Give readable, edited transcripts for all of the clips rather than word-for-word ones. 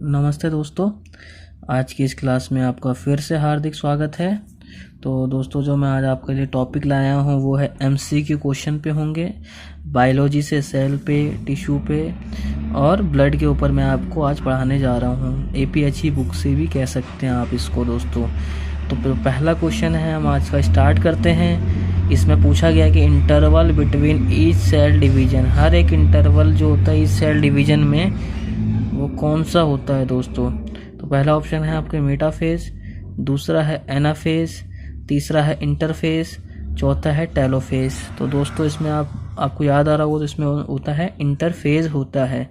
नमस्ते दोस्तों, आज की इस क्लास में आपका फिर से हार्दिक स्वागत है। तो दोस्तों, जो मैं आज आपके लिए टॉपिक लाया हूँ वो है एमसीक्यू क्वेश्चन पे होंगे। बायोलॉजी से सेल पे, टिश्यू पे और ब्लड के ऊपर मैं आपको आज पढ़ाने जा रहा हूँ। एपीएचई बुक से भी कह सकते हैं आप इसको दोस्तों। तो पहला क्वेश्चन है, हम आज का स्टार्ट करते हैं। इसमें पूछा गया कि interval between each cell division, हर एक इंटरवल जो होता है इस सेल डिवीजन में वो कौन सा होता है दोस्तों। तो पहला ऑप्शन है आपके मेटाफेज, दूसरा है एनाफेज, तीसरा है इंटरफेज, चौथा है टेलोफेज। तो दोस्तों इसमें आपको याद आ रहा होगा तो इसमें होता है इंटरफेज होता है।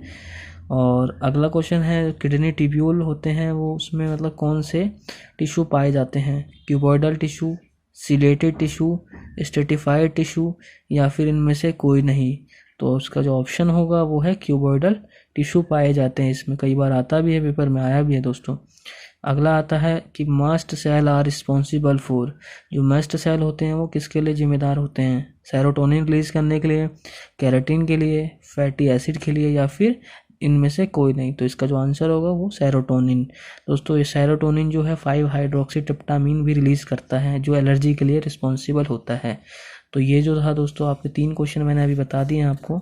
और अगला क्वेश्चन है, किडनी ट्यूब्यूल होते हैं वो उसमें मतलब कौन से टिश्यू पाए जाते हैं, cuboidal tissue, chelated tissue, stratified tissue या फिर इनमें से कोई नहीं। तो उसका जो ऑप्शन होगा वो है क्यूबॉइडल टिश्यू पाए जाते हैं। इसमें कई बार आता भी है, पेपर में आया भी है दोस्तों। अगला आता है कि mast cell are responsible for, जो मस्ट सेल होते हैं वो किसके लिए जिम्मेदार होते हैं, सेरोटोनिन रिलीज करने के लिए, केराटिन के लिए, फैटी एसिड के लिए या फिर इनमें से कोई नहीं। तो इसका जो आंसर होगा वो सेरोटोनिन। दोस्तों ये सेरोटोनिन जो है 5 हाइड्रोक्सीट्रिप्टामाइन भी रिलीज करता है जो एलर्जी के लिए रिस्पॉन्सिबल होता है। तो ये जो था दोस्तों आपके 3 क्वेश्चन मैंने अभी बता दिए हैं आपको।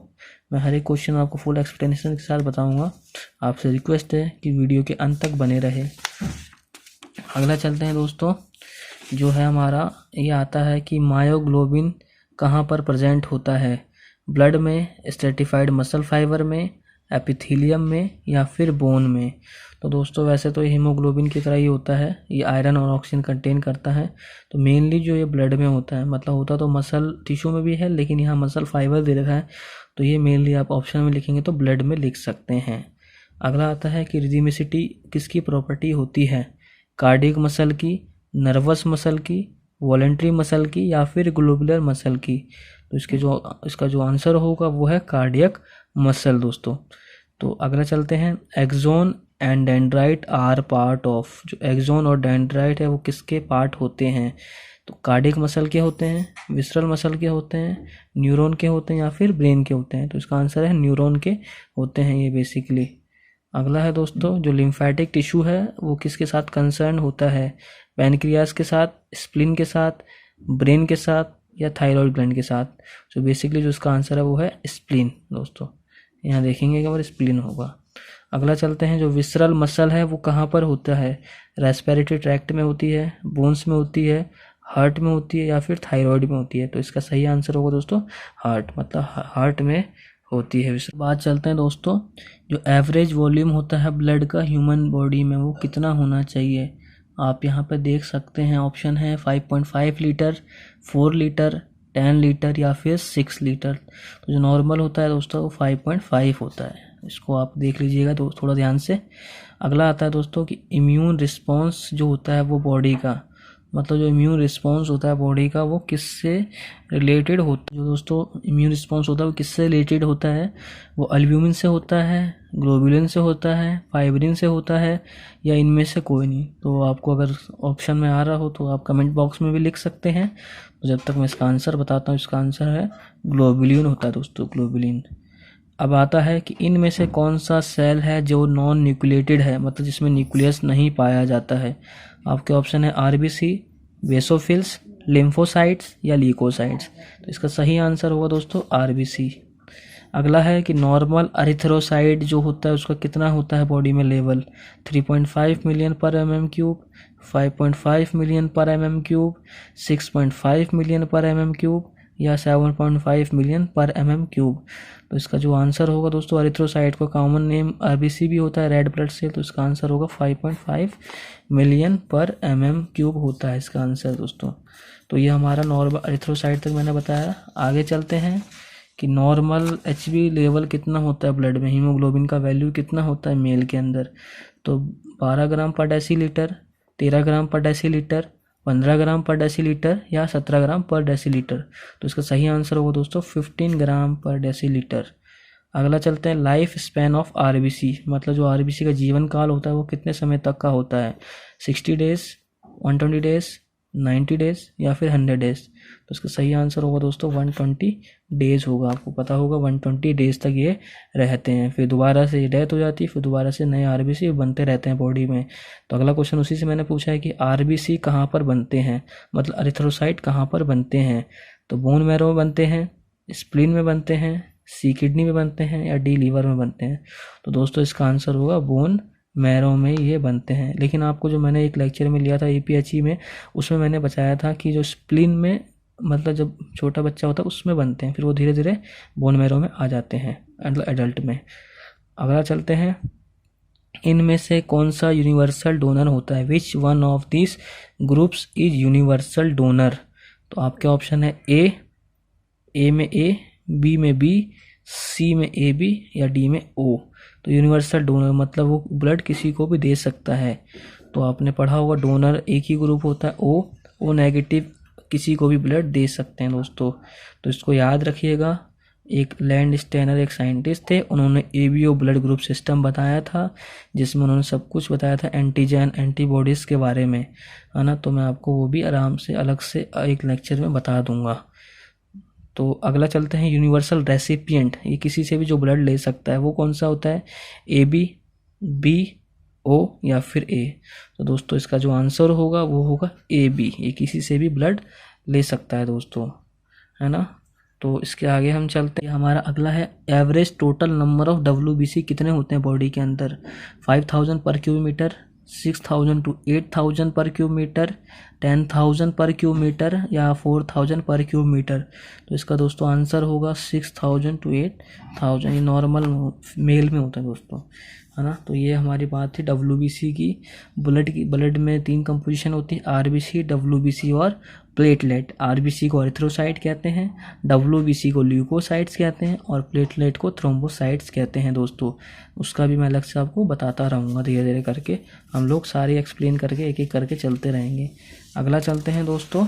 मैं हर एक क्वेश्चन आपको फुल एक्सप्लेनेशन के साथ बताऊंगा। आपसे रिक्वेस्ट है कि वीडियो के अंत तक बने रहे। अगला चलते हैं दोस्तों, जो है हमारा ये आता है कि मायोग्लोबिन कहाँ पर प्रेजेंट होता है, ब्लड में, स्ट्रेटिफाइड मसल फाइबर में, एपिथेलियम में या फिर बोन में। तो दोस्तों वैसे तो ये हीमोग्लोबिन की तरह ही होता है, ये आयरन और ऑक्सीजन कंटेन करता है। तो मेनली जो ये ब्लड में होता है, मतलब होता तो मसल टिश्यू में भी है लेकिन यहाँ मसल फाइबर दे रखा है तो ये मेनली आप ऑप्शन में लिखेंगे तो ब्लड में लिख सकते हैं। अगला आता है कि रिदमिसिटी किसकी प्रॉपर्टी होती है, कार्डियक मसल की, नर्वस मसल की, वॉलेंट्री मसल की या फिर ग्लोबुलर मसल की। तो इसका जो आंसर होगा वो है कार्डियक मसल दोस्तों। तो अगला चलते हैं, axon and dendrite are part of, जो एक्सोन और डेंड्राइट है वो किसके पार्ट होते हैं। तो कार्डियक मसल के होते हैं, विसरल मसल के होते हैं, न्यूरॉन के होते हैं या फिर ब्रेन के होते हैं। तो इसका आंसर है न्यूरॉन के होते हैं ये बेसिकली। अगला है दोस्तों, जो लिम्फेटिक टिश्यू है वो किसके साथ कंसर्न होता है, पैनक्रियास के साथ, स्प्लीन के साथ, ब्रेन के साथ या थायराइड ग्लैंड के साथ। तो बेसिकली जो इसका आंसर है वो है स्प्लीन दोस्तों। यहाँ देखेंगे कि हमारा स्प्लीन होगा। अगला चलते हैं, जो विसरल मसल है वो कहाँ पर होता है, रेस्पिरेटरी ट्रैक्ट में होती है, बोन्स में होती है, हार्ट में होती है या फिर थायराइड में होती है। तो इसका सही आंसर होगा दोस्तों हार्ट, मतलब हार्ट में होती है। बात चलते हैं दोस्तों, जो एवरेज वॉल्यूम होता है ब्लड का ह्यूमन बॉडी में वो कितना होना चाहिए। आप यहाँ पर देख सकते हैं ऑप्शन है 5.5 लीटर, 4 लीटर, 10 लीटर या फिर 6 लीटर। तो जो नॉर्मल होता है दोस्तों वो 5.5 होता है, इसको आप देख लीजिएगा तो थोड़ा ध्यान से। अगला आता है दोस्तों कि इम्यून रिस्पॉन्स जो होता है वो बॉडी का, मतलब जो इम्यून रिस्पॉन्स होता है बॉडी का वो किससे रिलेटेड होता है। जो दोस्तों इम्यून रिस्पॉन्स होता है वो किससे रिलेटेड होता है, वो अल्ब्यूमिन से होता है, ग्लोबुलिन से होता है, फाइब्रिन से होता है या इनमें से कोई नहीं। तो आपको अगर ऑप्शन में आ रहा हो तो आप कमेंट बॉक्स में भी लिख सकते हैं। तो जब तक मैं इसका आंसर बताता हूँ, इसका आंसर है ग्लोबुलिन होता है दोस्तों, ग्लोबुलिन। अब आता है कि इनमें से कौन सा सेल है जो नॉन न्यूक्लिएटेड है, मतलब जिसमें न्यूक्लियस नहीं पाया जाता है। आपके ऑप्शन है आरबीसी, बेसोफिल्स, लिम्फोसाइट्स या ल्यूकोसाइट्स। तो इसका सही आंसर होगा दोस्तों आरबीसी। अगला है कि नॉर्मल एरिथ्रोसाइट जो होता है उसका कितना होता है बॉडी में लेवल, 3.5 मिलियन पर mm³, 5.5 मिलियन पर mm³, 6.5 मिलियन पर mm³ या 7.5 मिलियन पर mm³। तो इसका जो आंसर होगा दोस्तों, एरिथ्रोसाइट का कॉमन नेम आरबीसी भी होता है, रेड ब्लड सेल। तो इसका आंसर होगा 5.5 मिलियन पर mm³ होता है इसका आंसर दोस्तों। तो ये हमारा नॉर्मल एरिथ्रोसाइट तक मैंने बताया। आगे चलते हैं कि नॉर्मल एचबी लेवल कितना होता है ब्लड में, हीमोग्लोबिन का वैल्यू कितना होता है मेल के अंदर। तो 12 ग्राम पर डेसीलीटर, 13 ग्राम पर डेसीलीटर, 15 ग्राम पर डेसीलीटर या 17 ग्राम पर डेसीलीटर। तो इसका सही आंसर होगा दोस्तों 15 ग्राम पर डेसीलीटर। अगला चलते हैं, लाइफ स्पैन ऑफ आरबीसी, मतलब जो आरबीसी का जीवन काल होता है वो कितने समय तक का होता है, 60 डेज, 120 डेज, 90 डेज या फिर 100 डेज। तो इसका सही आंसर होगा दोस्तों 120 डेज होगा। आपको पता होगा 120 डेज तक ये रहते हैं, फिर दोबारा से ये डेथ हो जाती है, फिर दोबारा से नए आरबीसी बनते रहते हैं बॉडी में। तो अगला क्वेश्चन उसी से मैंने पूछा है कि आरबीसी कहाँ पर बनते हैं, मतलब एरिथ्रोसाइट कहाँ पर बनते हैं। तो बोन मैरो में बनते हैं, स्प्लीन में बनते हैं, सी किडनी में बनते हैं, या डी लीवर में बनते हैं। तो दोस्तों इसका आंसर होगा बोन मैरो में ये बनते हैं। लेकिन आपको जो मैंने एक लेक्चर में लिया था APHE में, उसमें मैंने बताया था कि जो स्प्लीन में मतलब जब छोटा बच्चा होता है उसमें बनते हैं, फिर वो धीरे धीरे बोन मैरो में आ जाते हैं एडल्ट में। अगला चलते हैं, इनमें से कौन सा यूनिवर्सल डोनर होता है, which one of this groups is universal donor. तो आपके ऑप्शन है ए में ए, बी में बी, सी में AB या डी में O। तो यूनिवर्सल डोनर मतलब वो ब्लड किसी को भी दे सकता है। तो आपने पढ़ा होगा डोनर एक ही ग्रुप होता है O नेगेटिव किसी को भी ब्लड दे सकते हैं दोस्तों। तो इसको याद रखिएगा। एक लैंड स्टेनर एक साइंटिस्ट थे, उन्होंने ABO ब्लड ग्रुप सिस्टम बताया था, जिसमें उन्होंने सब कुछ बताया था एंटीजन एंटीबॉडीज़ के बारे में, है ना। तो मैं आपको वो भी आराम से अलग से एक लेक्चर में बता दूंगा। तो अगला चलते हैं, यूनिवर्सल रेसिपिएंट, ये किसी से भी जो ब्लड ले सकता है वो कौन सा होता है, AB, B, O या फिर A। तो दोस्तों इसका जो आंसर होगा वो होगा AB, ये किसी से भी ब्लड ले सकता है दोस्तों, है ना। तो इसके आगे हम चलते हैं, हमारा अगला है average total number of WBC कितने होते हैं बॉडी के अंदर, 5000 पर क्यूब मीटर, 6000 to 8000 पर क्यूब मीटर, 10,000 पर क्यूब मीटर या 4000 पर क्यूब मीटर। तो इसका दोस्तों आंसर होगा 6000 to 8000। ये नॉर्मल मेल में होता है दोस्तों, है ना। तो ये हमारी बात थी WBC की। ब्लड में 3 कंपोजिशन होती है, RBC, WBC और प्लेटलेट। RBC को एरिथ्रोसाइट कहते हैं, WBC को ल्यूकोसाइट्स कहते हैं और प्लेटलेट को थ्रोम्बोसाइट्स कहते हैं दोस्तों। उसका भी मैं अलग से आपको बताता रहूँगा, धीरे धीरे करके हम लोग सारे एक्सप्लेन करके एक एक करके चलते रहेंगे। अगला चलते हैं दोस्तों,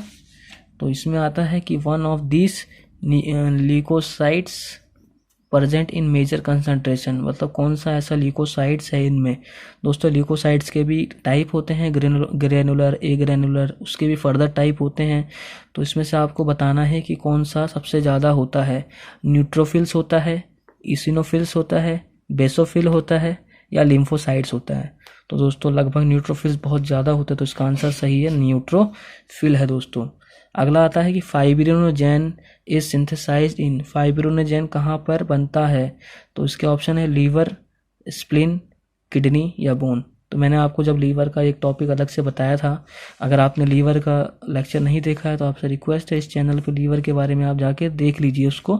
तो इसमें आता है कि one of this leucocytes present in major concentration, मतलब कौन सा ऐसा ल्यूकोसाइट्स है इनमें। दोस्तों ल्यूकोसाइट्स के भी टाइप होते हैं, ग्रेनुलर, ए ग्रेनुलर, उसके भी फर्दर टाइप होते हैं। तो इसमें से आपको बताना है कि कौन सा सबसे ज़्यादा होता है, न्यूट्रोफिल्स होता है, इसिनोफिल्स होता है, बेसोफिल होता है या लिम्फोसाइट्स होता है। तो दोस्तों लगभग न्यूट्रोफिल्स बहुत ज़्यादा होते हैं, तो इसका आंसर सही है न्यूट्रोफिल है दोस्तों। अगला आता है कि fibrinogen is synthesised in, fibrinogen कहाँ पर बनता है। तो इसके ऑप्शन है लीवर, स्प्लीन, किडनी या बोन। तो मैंने आपको जब लीवर का एक टॉपिक अलग से बताया था, अगर आपने लीवर का लेक्चर नहीं देखा है तो आपसे रिक्वेस्ट है इस चैनल पर लीवर के बारे में आप जाके देख लीजिए उसको।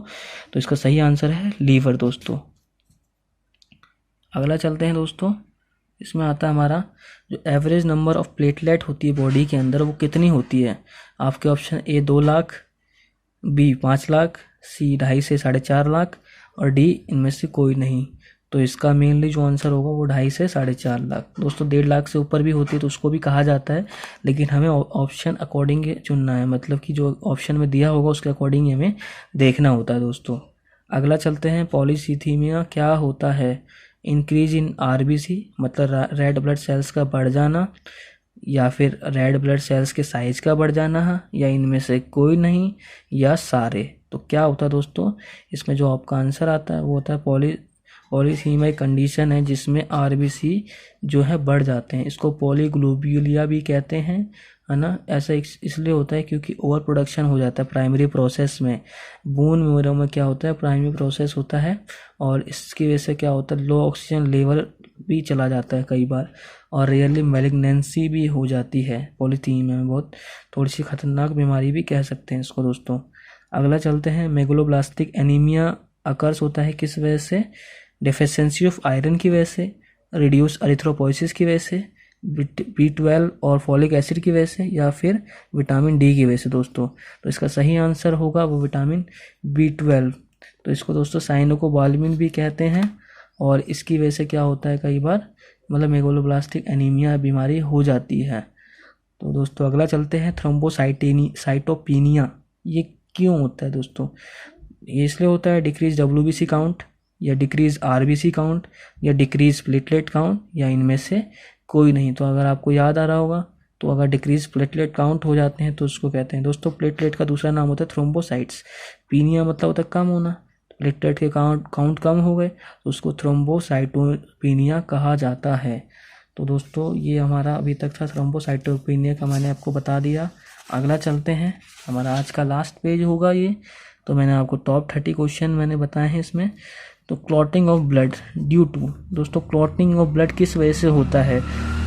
तो इसका सही आंसर है लीवर दोस्तों। अगला चलते हैं दोस्तों, इसमें आता है हमारा जो एवरेज नंबर ऑफ प्लेटलेट होती है बॉडी के अंदर वो कितनी होती है। आपके option A 2 lakh, B 5 lakh, C 2.5 से 4.5 लाख और D इनमें से कोई नहीं। तो इसका मेनली जो आंसर होगा वो 2.5 से 4.5 लाख। दोस्तों 1.5 लाख से ऊपर भी होती है तो उसको भी कहा जाता है, लेकिन हमें ऑप्शन अकॉर्डिंग चुनना है, मतलब कि जो ऑप्शन में दिया होगा उसके अकॉर्डिंग हमें देखना होता है दोस्तों। अगला चलते हैं, पॉलीसीथीमिया क्या होता है। इंक्रीज इन RBC मतलब रेड ब्लड सेल्स का बढ़ जाना, या फिर रेड ब्लड सेल्स के साइज का बढ़ जाना, या इनमें से कोई नहीं या सारे। तो क्या होता है दोस्तों, इसमें जो आपका आंसर आता है वो होता है पॉलीसीमिया कंडीशन है जिसमें RBC जो है बढ़ जाते हैं। इसको पॉलीग्लोब्यूलिया भी कहते हैं, है ना। ऐसा इसलिए होता है क्योंकि ओवर प्रोडक्शन हो जाता है प्राइमरी प्रोसेस में। बोन मैरो में क्या होता है, प्राइमरी प्रोसेस होता है और इसकी वजह से क्या होता है, लो ऑक्सीजन लेवल भी चला जाता है कई बार, और रियरली मैलिग्नेंसी भी हो जाती है। पॉलीथीमिया में बहुत थोड़ी सी खतरनाक बीमारी भी कह सकते हैं इसको दोस्तों। अगला चलते हैं, मेगलोब्लास्टिक एनीमिया अकर्स होता है किस वजह से, डेफिशिएंसी ऑफ आयरन की वजह से, रिड्यूस एरिथ्रोपोइसिस की वजह से, B12 और फॉलिक एसिड की वजह से, या फिर विटामिन D की वजह से दोस्तों। तो इसका सही आंसर होगा वो विटामिन B12। तो इसको दोस्तों साइनोकोबाल्मिन भी कहते हैं, और इसकी वजह से क्या होता है कई बार मतलब मेगलोब्लास्टिक एनीमिया बीमारी हो जाती है। तो दोस्तों अगला चलते हैं, थ्रोम्बोसाइटोपिनिया ये क्यों होता है दोस्तों। ये इसलिए होता है डिक्रीज WBC काउंट, या डिक्रीज RBC काउंट, या डिक्रीज प्लेटलेट काउंट, या इनमें से कोई नहीं। तो अगर आपको याद आ रहा होगा तो अगर डिक्रीज प्लेटलेट काउंट हो जाते हैं तो उसको कहते हैं दोस्तों, प्लेटलेट का दूसरा नाम होता है थ्रोम्बोसाइट्स। पीनिया मतलब होता है कम होना, प्लेटलेट के काउंट कम हो गए तो उसको थ्रोम्बोसाइटोपिनिया कहा जाता है। तो दोस्तों ये हमारा अभी तक था थ्रोम्बोसाइटोपिनिया का, मैंने आपको बता दिया। अगला चलते हैं, हमारा आज का लास्ट पेज होगा ये। तो मैंने आपको टॉप 30 क्वेश्चन मैंने बताए हैं इसमें। तो clotting of blood due to, दोस्तों क्लॉटिंग ऑफ ब्लड किस वजह से होता है,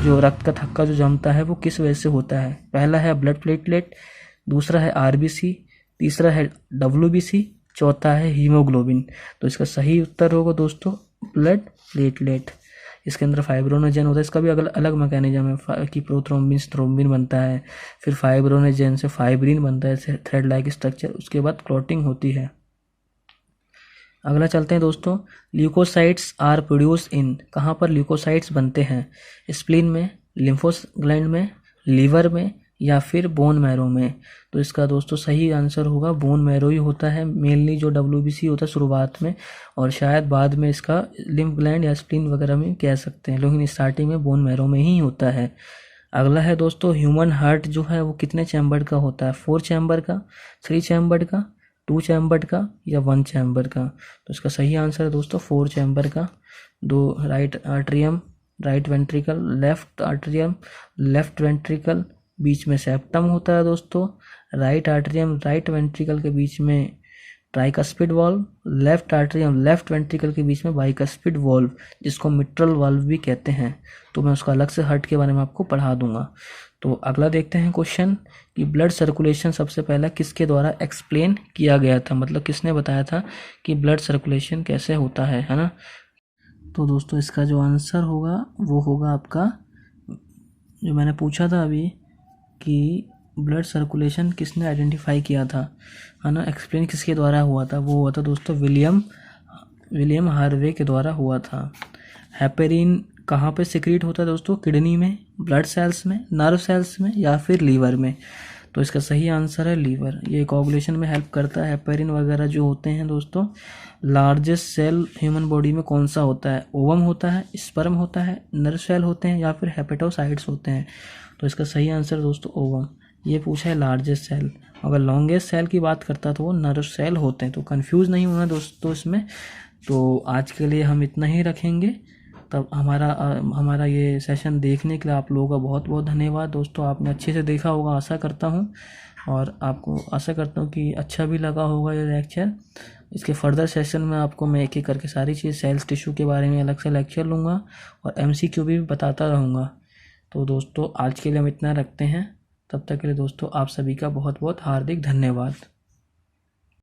जो रक्त का थक्का जो जमता है वो किस वजह से होता है। पहला है ब्लड प्लेटलेट, दूसरा है आरबीसी, तीसरा है डब्ल्यूबीसी, चौथा है हीमोग्लोबिन। तो इसका सही उत्तर होगा दोस्तों ब्लड प्लेटलेट। इसके अंदर फाइब्रोनोजेन होता है, इसका भी अलग मैकेनिज्म है कि प्रोथ्रोम्बिन से थ्रोम्बिन बनता है, फिर फाइब्रोनोजेन से फाइब्रिन बनता है, थ्रेड लाइक स्ट्रक्चर, उसके बाद क्लॉटिंग होती है। अगला चलते हैं दोस्तों, ल्यूकोसाइट्स आर प्रोड्यूस इन, कहाँ पर ल्यूकोसाइट्स बनते हैं, स्प्लीन में, लिम्फोस ग्लैंड में, लीवर में, या फिर बोन मैरो में। तो इसका दोस्तों सही आंसर होगा बोन मैरो ही होता है मेनली, जो डब्ल्यूबीसी होता है शुरुआत में, और शायद बाद में इसका लिम्फ ग्लैंड या स्प्लीन वगैरह में कह सकते हैं, लेकिन स्टार्टिंग में बोन मैरो में ही होता है। अगला है दोस्तों, ह्यूमन हार्ट जो है वो कितने चैम्बर का होता है, 4 चैम्बर का, 3 चैम्बर का, 2 चैम्बर का, या 1 चैम्बर का। तो इसका सही आंसर है दोस्तों 4 चैम्बर का। दो right atrium, right ventricle, left atrium, left ventricle, बीच में सेप्टम होता है दोस्तों। राइट आर्ट्रियम राइट वेंट्रिकल के बीच में tricuspid valve, left atrium left ventricle के बीच में बाइकस्पिड वाल्व, जिसको मिट्रल वाल्व भी कहते हैं। तो मैं उसका अलग से हार्ट के बारे में आपको पढ़ा दूंगा। तो अगला देखते हैं क्वेश्चन कि ब्लड सर्कुलेशन सबसे पहला किसके द्वारा एक्सप्लेन किया गया था, मतलब किसने बताया था कि ब्लड सर्कुलेशन कैसे होता है ना। तो दोस्तों इसका जो आंसर होगा वो होगा आपका, जो मैंने पूछा था अभी कि ब्लड सर्कुलेशन किसने आइडेंटिफाई किया था, है ना, एक्सप्लेन किसके द्वारा हुआ था, वो हुआ था दोस्तों विलियम हार्वे के द्वारा हुआ था। हेपेरिन कहाँ पे सिक्रीट होता है दोस्तों, किडनी में, ब्लड सेल्स में, नर्व सेल्स में, या फिर लीवर में। तो इसका सही आंसर है लीवर। ये कोआगुलेशन में हेल्प करता है। हेपेरिन वगैरह जो होते हैं दोस्तों, लार्जेस्ट सेल ह्यूमन बॉडी में कौन सा होता है, ओवम होता है, स्पर्म होता है, नर्व सेल होते हैं, या फिर हेपेटोसाइट्स होते हैं। तो इसका सही आंसर दोस्तों ओवम। ये पूछा है लार्जेस्ट सेल, अगर लॉन्गेस्ट सेल की बात करता तो वो नर्व सेल होते हैं। तो कंफ्यूज नहीं होना दोस्तों इसमें। तो आज के लिए हम इतना ही रखेंगे। तब हमारा ये सेशन देखने के लिए आप लोगों का बहुत बहुत धन्यवाद दोस्तों। आपने अच्छे से देखा होगा आशा करता हूँ, और आपको आशा करता हूँ कि अच्छा भी लगा होगा ये लेक्चर। इसके फर्दर सेशन में आपको मैं एक एक करके सारी चीज़ सेल्स टिश्यू के बारे में अलग से लेक्चर लूँगा, और MCQ भी बताता रहूँगा। तो दोस्तों आज के लिए हम इतना रखते हैं। तब तक के लिए दोस्तों आप सभी का बहुत बहुत हार्दिक धन्यवाद।